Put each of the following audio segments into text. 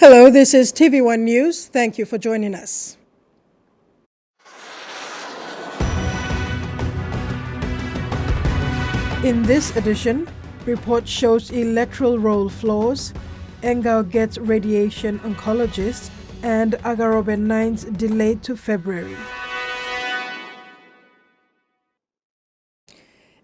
Hello, this is TVWAN News. Thank you for joining us. In this edition, report shows electoral roll flaws, Engao gets radiation oncologist, and Agarobe 9's delayed to February.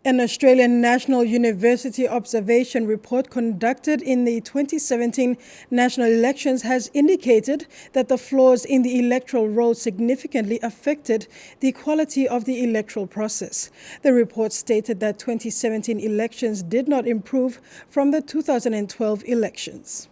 An Australian National University observation report conducted in the 2017 national elections has indicated that the flaws in the electoral roll significantly affected the quality of the electoral process. The report stated that 2017 elections did not improve from the 2012 elections.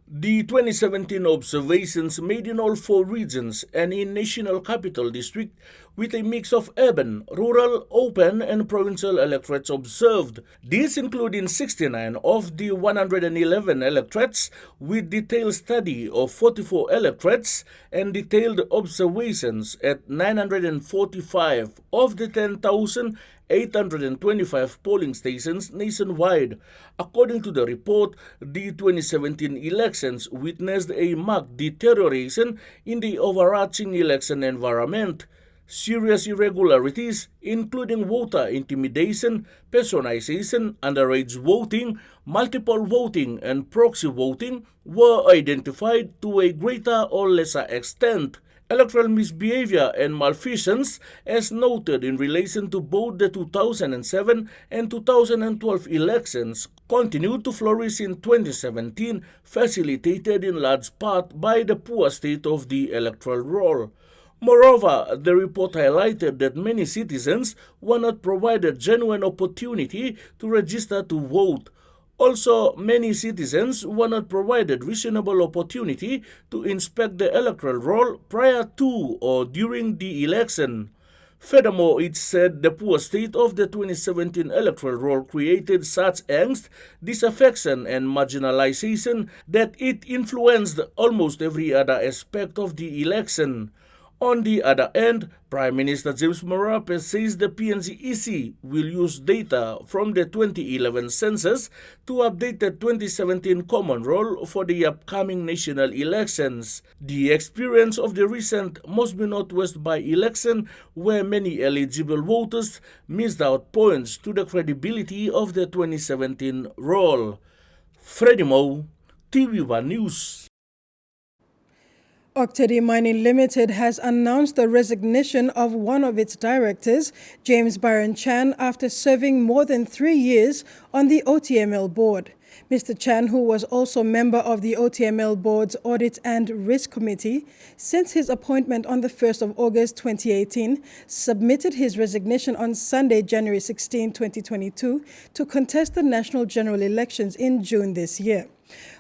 The 2017 observations made in all 4 regions and in National Capital District with a mix of urban, rural, open and provincial electorates observed. These including 69 of the 111 electorates with detailed study of 44 electorates and detailed observations at 945 of the 10,825 polling stations nationwide. According to the report, the 2017 elections witnessed a marked deterioration in the overarching election environment. Serious irregularities, including voter intimidation, personalization, underage voting, multiple voting, and proxy voting, were identified to a greater or lesser extent. Electoral misbehavior and malfeasance, as noted in relation to both the 2007 and 2012 elections, continued to flourish in 2017, facilitated in large part by the poor state of the electoral roll. Moreover, the report highlighted that many citizens were not provided genuine opportunity to register to vote. Also, many citizens were not provided reasonable opportunity to inspect the electoral roll prior to or during the election. Furthermore, it said the poor state of the 2017 electoral roll created such angst, disaffection, and marginalization that it influenced almost every other aspect of the election. On the other end, Prime Minister James Marape says the PNG EC will use data from the 2011 census to update the 2017 common roll for the upcoming national elections. The experience of the recent Mosby Northwest by-election, where many eligible voters missed out, points to the credibility of the 2017 roll. Freddie Moe, TV1 News. Oncology Mining Limited has announced the resignation of one of its directors, James Byron Chan, after serving more than 3 years on the OTML board. Mr. Chan, who was also member of the OTML board's Audit and Risk Committee since his appointment on the 1st of August 2018, submitted his resignation on Sunday, January 16, 2022, to contest the national general elections in June this year.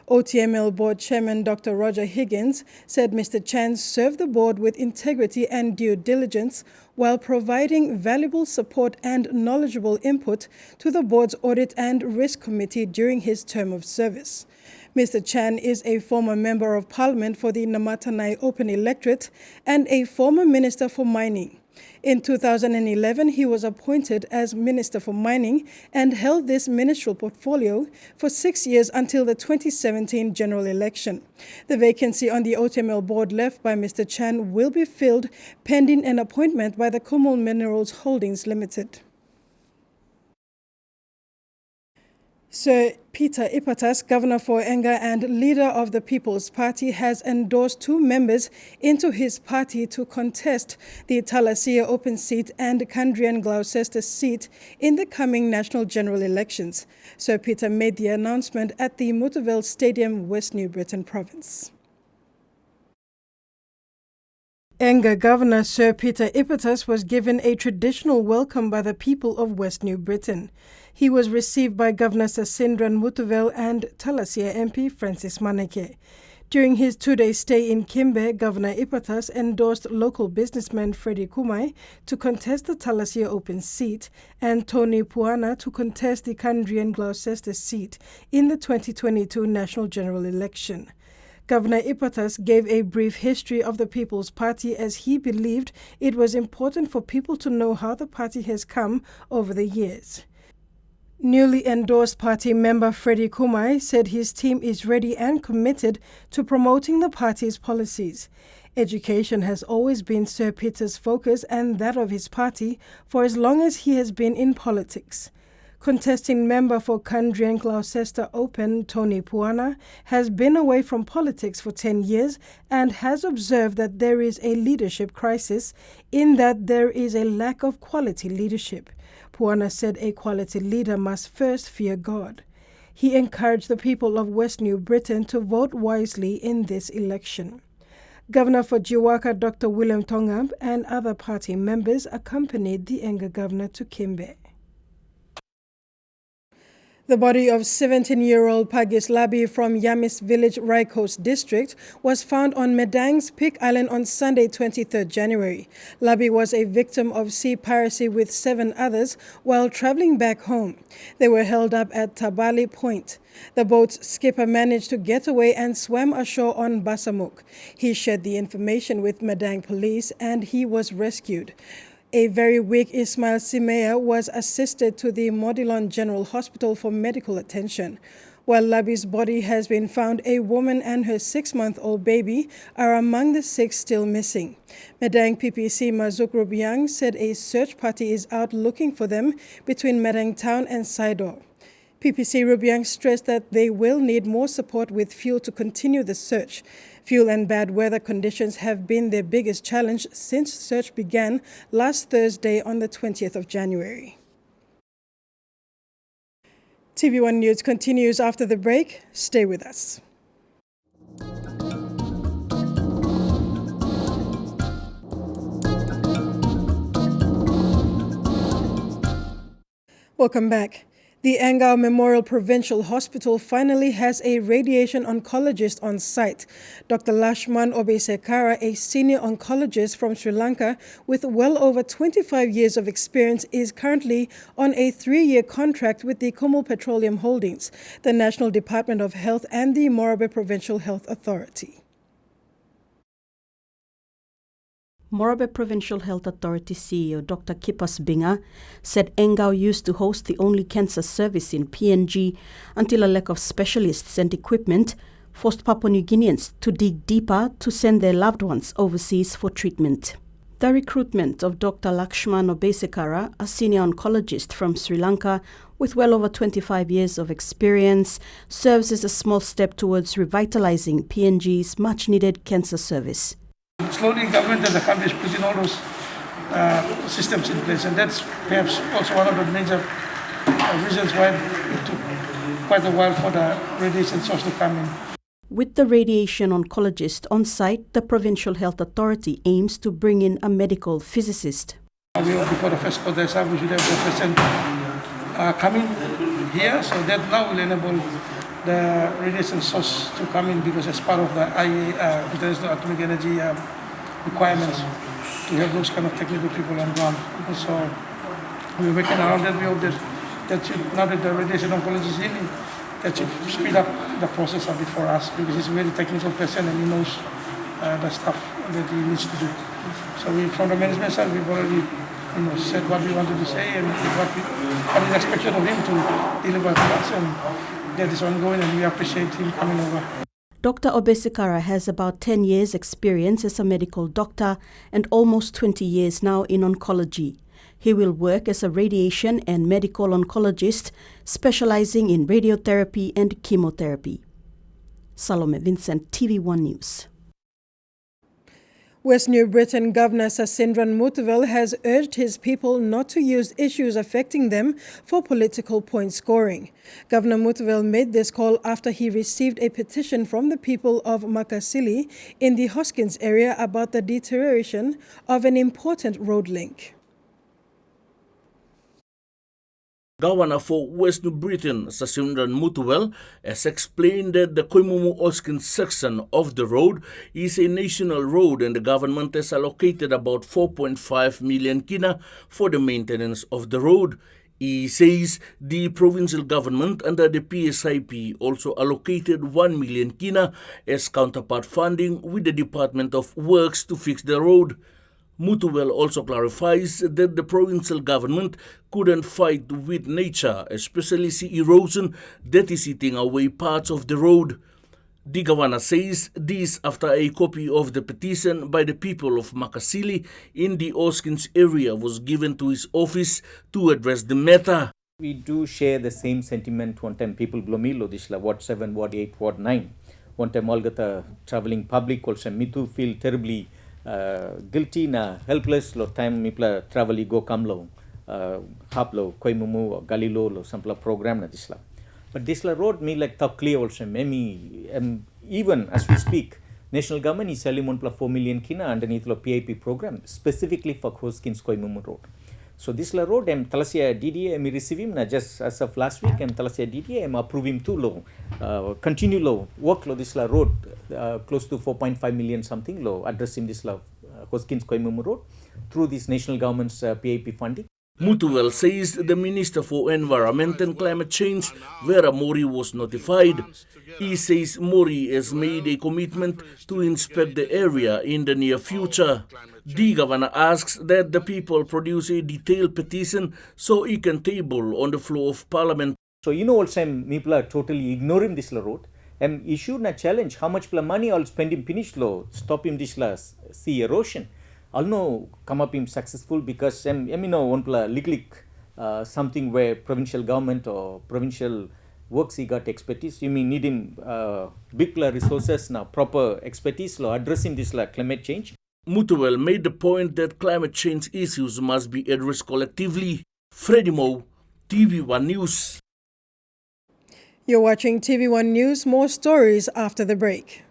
OTML Board Chairman Dr. Roger Higgins said Mr. Chan served the board with integrity and due diligence while providing valuable support and knowledgeable input to the board's Audit and Risk Committee during his term of service. Mr. Chan is a former Member of Parliament for the Namatanai Open Electorate and a former Minister for Mining. In 2011, he was appointed as Minister for Mining and held this ministerial portfolio for 6 years until the 2017 general election. The vacancy on the OTML board left by Mr. Chan will be filled pending an appointment by the Kumul Minerals Holdings Limited. Sir Peter Ipatas, Governor for Enga and leader of the People's Party, has endorsed 2 members into his party to contest the Thalassia open seat and Kandrian Gloucester seat in the coming national general elections. Sir Peter made the announcement at the Mutterville Stadium, West New Britain Province. Enga Governor Sir Peter Ipatas was given a traditional welcome by the people of West New Britain. He was received by Governor Sasindran Muthuvel and Thalassia MP Francis Maneke. During his 2-day stay in Kimbe, Governor Ipatas endorsed local businessman Freddie Kumai to contest the Thalassia open seat and Tony Puana to contest the Kandrian Gloucester seat in the 2022 national general election. Governor Ipatas gave a brief history of the People's Party as he believed it was important for people to know how the party has come over the years. Newly endorsed party member Freddie Kumai said his team is ready and committed to promoting the party's policies. Education has always been Sir Peter's focus and that of his party for as long as he has been in politics. Contesting member for Kandri Gloucester Open, Tony Puana, has been away from politics for 10 years and has observed that there is a leadership crisis in that there is a lack of quality leadership. Puana said a quality leader must first fear God. He encouraged the people of West New Britain to vote wisely in this election. Governor for Jiwaka, Dr. William Tongab, and other party members accompanied the Enga governor to Kimbe. The body of 17-year-old Pagis Labi from Yamis Village, Raikos district was found on Madang's Peak Island on Sunday, 23rd January. Labi was a victim of sea piracy with 7 others while traveling back home. They were held up at Tabali Point. The boat's skipper managed to get away and swam ashore on Basamuk. He shared the information with Madang police and he was rescued. A very weak Ismail Simea was assisted to the Modilon General Hospital for medical attention. While Labi's body has been found, a woman and her 6-month-old baby are among the 6 still missing. Madang PPC Mazuk Rubiang said a search party is out looking for them between Madang Town and Saido. PPC Rubiang stressed that they will need more support with fuel to continue the search. Fuel and bad weather conditions have been their biggest challenge since search began last Thursday on the 20th of January. TVWAN News continues after the break. Stay with us. Welcome back. The Angao Memorial Provincial Hospital finally has a radiation oncologist on site. Dr. Lashman Obesekara, a senior oncologist from Sri Lanka with well over 25 years of experience, is currently on a 3-year contract with the Kumul Petroleum Holdings, the National Department of Health and the Morobe Provincial Health Authority. Morobe Provincial Health Authority CEO Dr. Kipas Binga said Engau used to host the only cancer service in PNG until a lack of specialists and equipment forced Papua New Guineans to dig deeper to send their loved ones overseas for treatment. The recruitment of Dr. Lakshman Obesekara, a senior oncologist from Sri Lanka with well over 25 years of experience, serves as a small step towards revitalizing PNG's much-needed cancer service. Slowly, government and the country is putting all those systems in place, and that's perhaps also one of the major reasons why it took quite a while for the radiation source to come in. With the radiation oncologist on site, the Provincial Health Authority aims to bring in a medical physicist. Before the first quarter, we should have the patient coming here, so that now will enable the radiation source to come in, because as part of the IEA, International Atomic Energy requirements, to have those kind of technical people on ground. So we're working around that. We hope that should, now that the radiation oncologist is in, that should speed up the process a bit for us, because he's a very technical person and he knows the stuff that he needs to do. So from the management side, we've already said what we wanted to say and what is expected of him to deliver to us, and that is ongoing, and we appreciate him coming over. Dr. Obesekara has about 10 years' experience as a medical doctor and almost 20 years now in oncology. He will work as a radiation and medical oncologist, specializing in radiotherapy and chemotherapy. Salome Vincent, TVWAN News. West New Britain Governor Sasindran Muthuvel has urged his people not to use issues affecting them for political point scoring. Governor Muthuvel made this call after he received a petition from the people of Makasili in the Hoskins area about the deterioration of an important road link. Governor for West New Britain, Sasindran Muthuvel, has explained that the Koimumu-Hoskins section of the road is a national road and the government has allocated about 4.5 million kina for the maintenance of the road. He says the provincial government under the PSIP also allocated 1 million kina as counterpart funding with the Department of Works to fix the road. Mutuel also clarifies that the provincial government couldn't fight with nature, especially sea erosion that is eating away parts of the road. Digawana says this after a copy of the petition by the people of Makasili in the Oskins area was given to his office to address the matter. We do share the same sentiment. One time people blomilo dishla Ward 7, Ward 8, Ward 9. One time all gata traveling public also me too feel terribly guilty na helpless lo time mipla travel go come lo haplo koimumu galilo lo sampla program na dishla. But dishla road me like top clear also memi even as we speak national government is selling 1.4 million kina underneath lo PIP program specifically for Hoskins Koimumu road. So this la road am Talasia DDA am receive him na just as of last week am Talasia DDA am approve him too low continue low work lo this la road close to 4.5 million something low address him this la Hoskins Koimumu road through this national government's PIP funding. Mutuel says the Minister for Environment and Climate Change, Vera Mori, was notified. He says Mori has made a commitment to inspect the area in the near future. The governor asks that the people produce a detailed petition so he can table on the floor of Parliament. So also people are totally ignoring this road. Issue na challenge how much money I'll spend him finish law, stop him this sea erosion. I'll know come up him successful because one legally something where provincial government or provincial works he got expertise. You mean need him big resources now proper expertise law addressing this climate change. Mutuel made the point that climate change issues must be addressed collectively. Freddie Moe, TVWAN News. You're watching TV1 News. More stories after the break.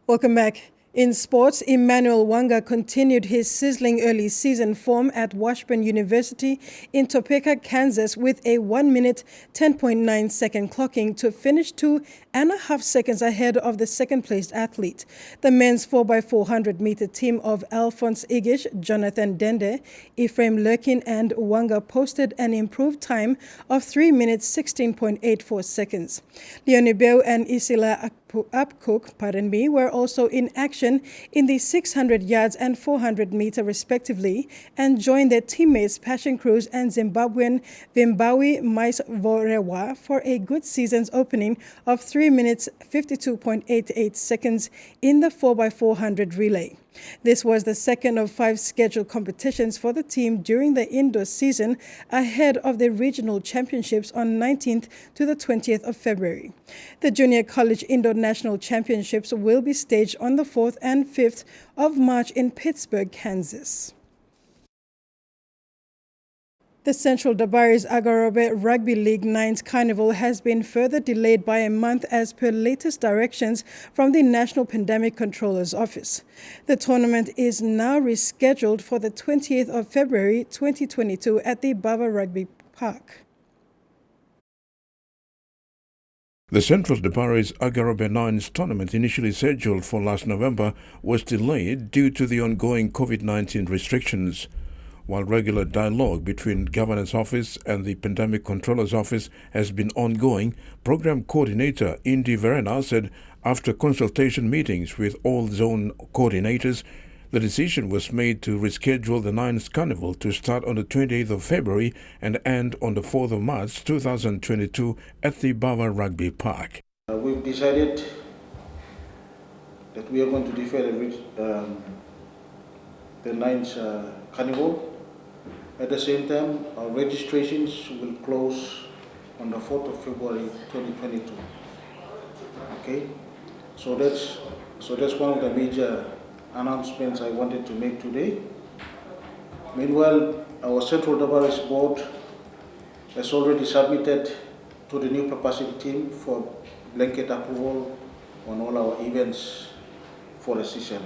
Welcome back. In sports, Emmanuel Wanga continued his sizzling early season form at Washburn University in Topeka, Kansas with a 1 minute 10.9 second clocking to finish 2.5 seconds ahead of the second-placed athlete. The men's 4x400 meter team of Alphonse Igish, Jonathan Dende, Ephraim Lurkin and Wanga posted an improved time of 3 minutes 16.84 seconds. Leonie Beu and Isila Apcook, were also in action in the 600 yards and 400 meter respectively and joined their teammates Passion Cruz and Zimbabwean Vimbawi Maisvorewa for a good season's opening of 3 minutes 52.88 seconds in the 4x400 relay. This was the second of 5 scheduled competitions for the team during the indoor season ahead of the regional championships on 19th to the 20th of February. The Junior College Indoor National Championships will be staged on the 4th and 5th of March in Pittsburgh, Kansas. The Central Dabaris Agarobe Rugby League 9's carnival has been further delayed by a month as per latest directions from the National Pandemic Controller's Office. The tournament is now rescheduled for the 20th of February 2022 at the Bava Rugby Park. The Central Dabaris Agarobe 9's tournament, initially scheduled for last November, was delayed due to the ongoing COVID-19 restrictions. While regular dialogue between Governor's Office and the Pandemic Controller's Office has been ongoing, Program Coordinator Indy Verena said after consultation meetings with all zone coordinators, the decision was made to reschedule the 9th Carnival to start on the 28th of February and end on the 4th of March 2022 at the Bava Rugby Park. We've decided that we are going to defer the 9th Carnival. At the same time, our registrations will close on the 4th of February 2022. Okay, so that's one of the major announcements I wanted to make today. Meanwhile, our Central Dabaris Board has already submitted to the new capacity team for blanket approval on all our events for the season.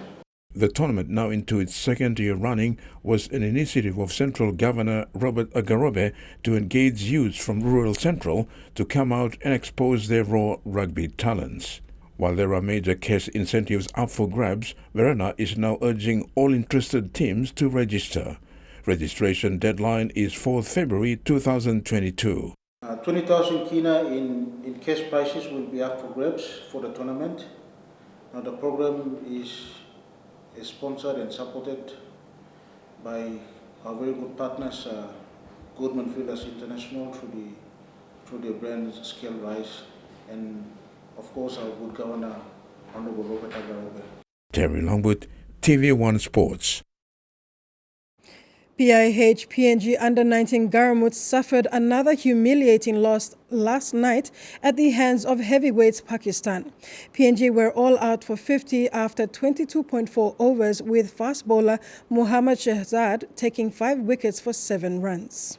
The tournament, now into its second year running, was an initiative of Central Governor Robert Agarobe to engage youths from rural Central to come out and expose their raw rugby talents. While there are major cash incentives up for grabs, Verena is now urging all interested teams to register. Registration deadline is 4th February 2022. 20,000 kina in cash prizes will be up for grabs for the tournament. Now the program is sponsored and supported by our very good partners, Goodman Fielders International, through the brand Scale Rise, and of course our good governor, Honorable Robert Agarobe. Terry Longwood, TV1 Sports. PIH PNG Under-19 Garamut suffered another humiliating loss last night at the hands of heavyweights Pakistan. PNG were all out for 50 after 22.4 overs, with fast bowler Muhammad Shehzad taking 5 wickets for 7 runs.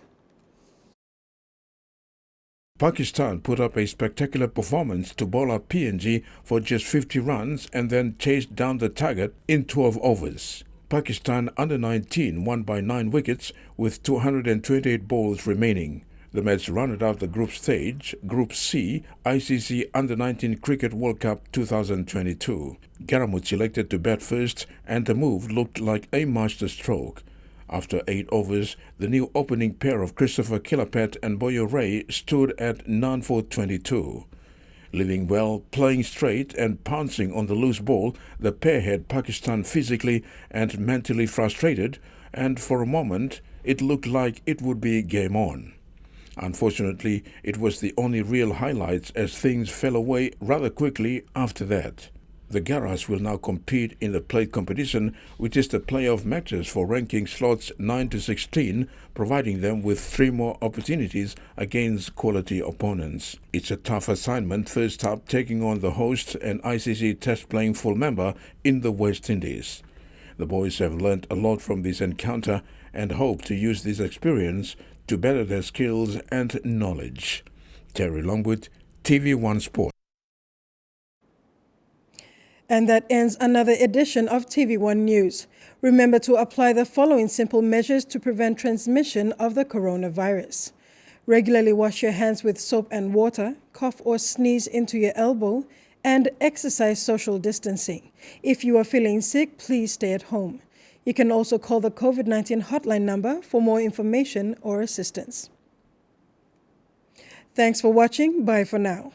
Pakistan put up a spectacular performance to bowl out PNG for just 50 runs and then chased down the target in 12 overs. Pakistan Under-19 won by 9 wickets with 228 balls remaining. The match rounded out the group stage, Group C, ICC Under-19 Cricket World Cup 2022. Garamut selected to bat first, and the move looked like a masterstroke. After 8 overs, the new opening pair of Christopher Killapat and Boyo Ray stood at none for 22. Living well, playing straight and pouncing on the loose ball, the pair had Pakistan physically and mentally frustrated, and for a moment it looked like it would be game on. Unfortunately, it was the only real highlights, as things fell away rather quickly after that. The Garas will now compete in the plate competition, which is the playoff matches for ranking slots 9 to 16, providing them with 3 more opportunities against quality opponents. It's a tough assignment, first up taking on the host and ICC test-playing full member in the West Indies. The boys have learnt a lot from this encounter and hope to use this experience to better their skills and knowledge. Terry Longwood, TV1 Sport. And that ends another edition of TV1 News. Remember to apply the following simple measures to prevent transmission of the coronavirus. Regularly wash your hands with soap and water, cough or sneeze into your elbow, and exercise social distancing. If you are feeling sick, please stay at home. You can also call the COVID-19 hotline number for more information or assistance. Thanks for watching. Bye for now.